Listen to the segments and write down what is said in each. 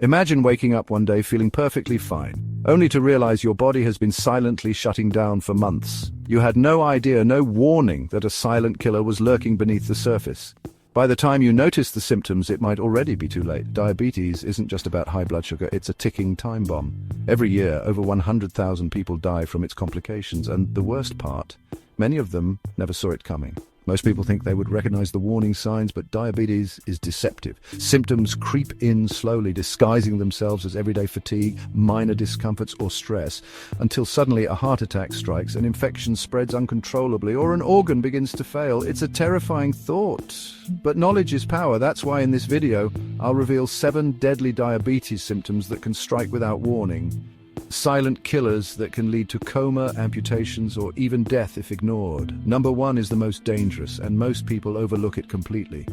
Imagine waking up one day feeling perfectly fine, only to realize your body has been silently shutting down for months. You had no idea, no warning that a silent killer was lurking beneath the surface. By the time you notice the symptoms, it might already be too late. Diabetes isn't just about high blood sugar, it's a ticking time bomb. Every year, over 100,000 people die from its complications, and the worst part, many of them never saw it coming. Most people think they would recognize the warning signs, but diabetes is deceptive. Symptoms creep in slowly, disguising themselves as everyday fatigue, minor discomforts, or stress, until suddenly a heart attack strikes, an infection spreads uncontrollably, or an organ begins to fail. It's a terrifying thought. But knowledge is power. That's why in this video, I'll reveal 7 deadly diabetes symptoms that can strike without warning. Silent killers that can lead to coma, amputations, or even death if ignored. Number 1 is the most dangerous, and most people overlook it completely.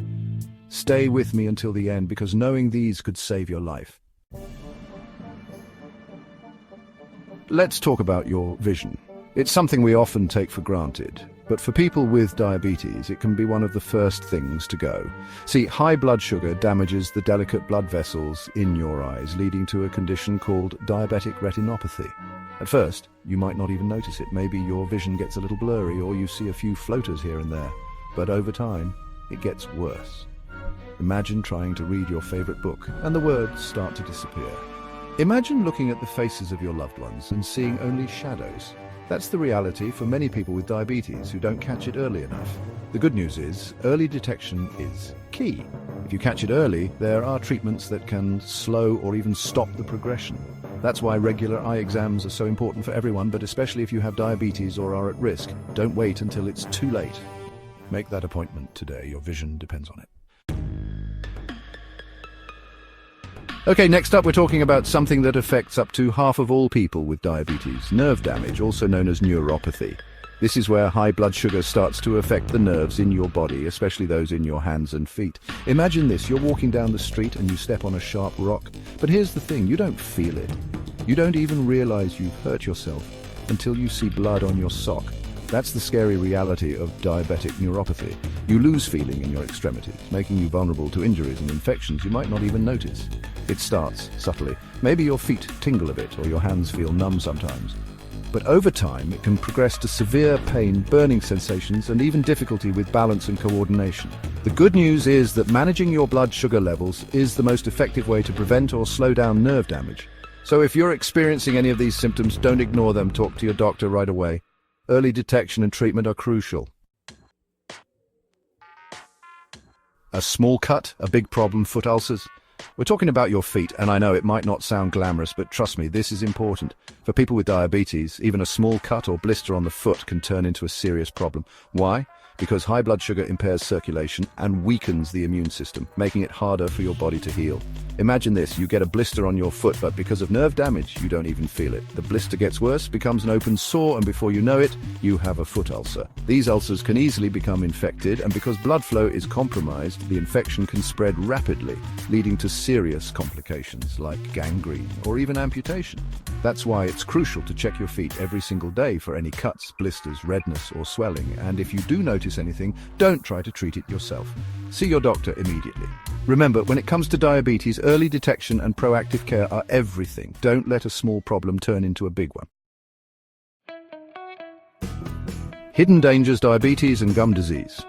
Stay with me until the end, because knowing these could save your life. Let's talk about your vision. It's something we often take for granted, but for people with diabetes, it can be one of the first things to go. See, high blood sugar damages the delicate blood vessels in your eyes, leading to a condition called diabetic retinopathy. At first, you might not even notice it. Maybe your vision gets a little blurry, or you see a few floaters here and there. But over time, it gets worse. Imagine trying to read your favorite book, and the words start to disappear. Imagine looking at the faces of your loved ones and seeing only shadows. That's the reality for many people with diabetes who don't catch it early enough. The good news is, early detection is key. If you catch it early, there are treatments that can slow or even stop the progression. That's why regular eye exams are so important for everyone, but especially if you have diabetes or are at risk. Don't wait until it's too late. Make that appointment today. Your vision depends on it. Okay, next up we're talking about something that affects up to half of all people with diabetes, nerve damage, also known as neuropathy. This is where high blood sugar starts to affect the nerves in your body, especially those in your hands and feet. Imagine this, you're walking down the street and you step on a sharp rock. But here's the thing, you don't feel it. You don't even realize you've hurt yourself until you see blood on your sock. That's the scary reality of diabetic neuropathy. You lose feeling in your extremities, making you vulnerable to injuries and infections you might not even notice. It starts subtly. Maybe your feet tingle a bit or your hands feel numb sometimes. But over time, it can progress to severe pain, burning sensations, and even difficulty with balance and coordination. The good news is that managing your blood sugar levels is the most effective way to prevent or slow down nerve damage. So if you're experiencing any of these symptoms, don't ignore them. Talk to your doctor right away. Early detection and treatment are crucial. A small cut, a big problem, foot ulcers. We're talking about your feet, and I know it might not sound glamorous, but trust me, this is important. For people with diabetes, even a small cut or blister on the foot can turn into a serious problem. Why? Because high blood sugar impairs circulation and weakens the immune system, making it harder for your body to heal. Imagine this, you get a blister on your foot, but because of nerve damage, you don't even feel it. The blister gets worse, becomes an open sore, and before you know it, you have a foot ulcer. These ulcers can easily become infected, and because blood flow is compromised, the infection can spread rapidly, leading to serious complications like gangrene or even amputation. That's why it's crucial to check your feet every single day for any cuts, blisters, redness, or swelling. And if you do notice anything, don't try to treat it yourself. See your doctor immediately. Remember, when it comes to diabetes, early detection and proactive care are everything. Don't let a small problem turn into a big one. Hidden dangers, diabetes and gum disease.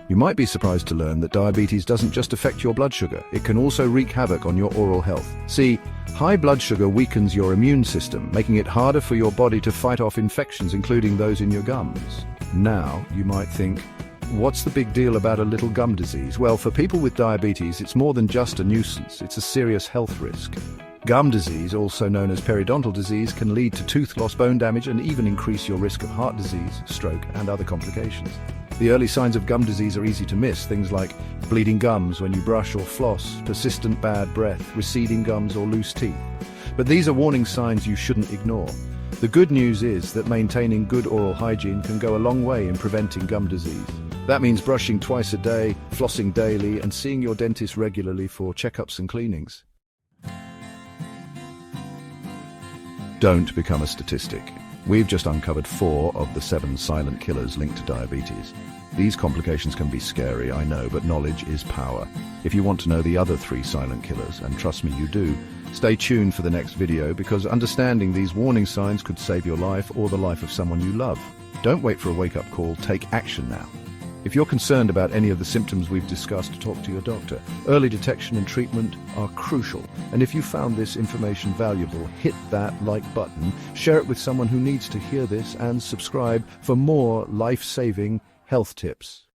You might be surprised to learn that diabetes doesn't just affect your blood sugar, it can also wreak havoc on your oral health. See, high blood sugar weakens your immune system, making it harder for your body to fight off infections, including those in your gums. Now, you might think, what's the big deal about a little gum disease? Well, for people with diabetes, it's more than just a nuisance, it's a serious health risk. Gum disease, also known as periodontal disease, can lead to tooth loss, bone damage, and even increase your risk of heart disease, stroke, and other complications. The early signs of gum disease are easy to miss, things like bleeding gums when you brush or floss, persistent bad breath, receding gums, or loose teeth. But these are warning signs you shouldn't ignore. The good news is that maintaining good oral hygiene can go a long way in preventing gum disease. That means brushing twice a day, flossing daily, and seeing your dentist regularly for checkups and cleanings. Don't become a statistic. We've just uncovered 4 of the 7 silent killers linked to diabetes. These complications can be scary, I know, but knowledge is power. If you want to know the other 3 silent killers, and trust me you do, stay tuned for the next video because understanding these warning signs could save your life or the life of someone you love. Don't wait for a wake-up call, take action now. If you're concerned about any of the symptoms we've discussed, talk to your doctor. Early detection and treatment are crucial. And if you found this information valuable, hit that like button, share it with someone who needs to hear this, and subscribe for more life-saving health tips.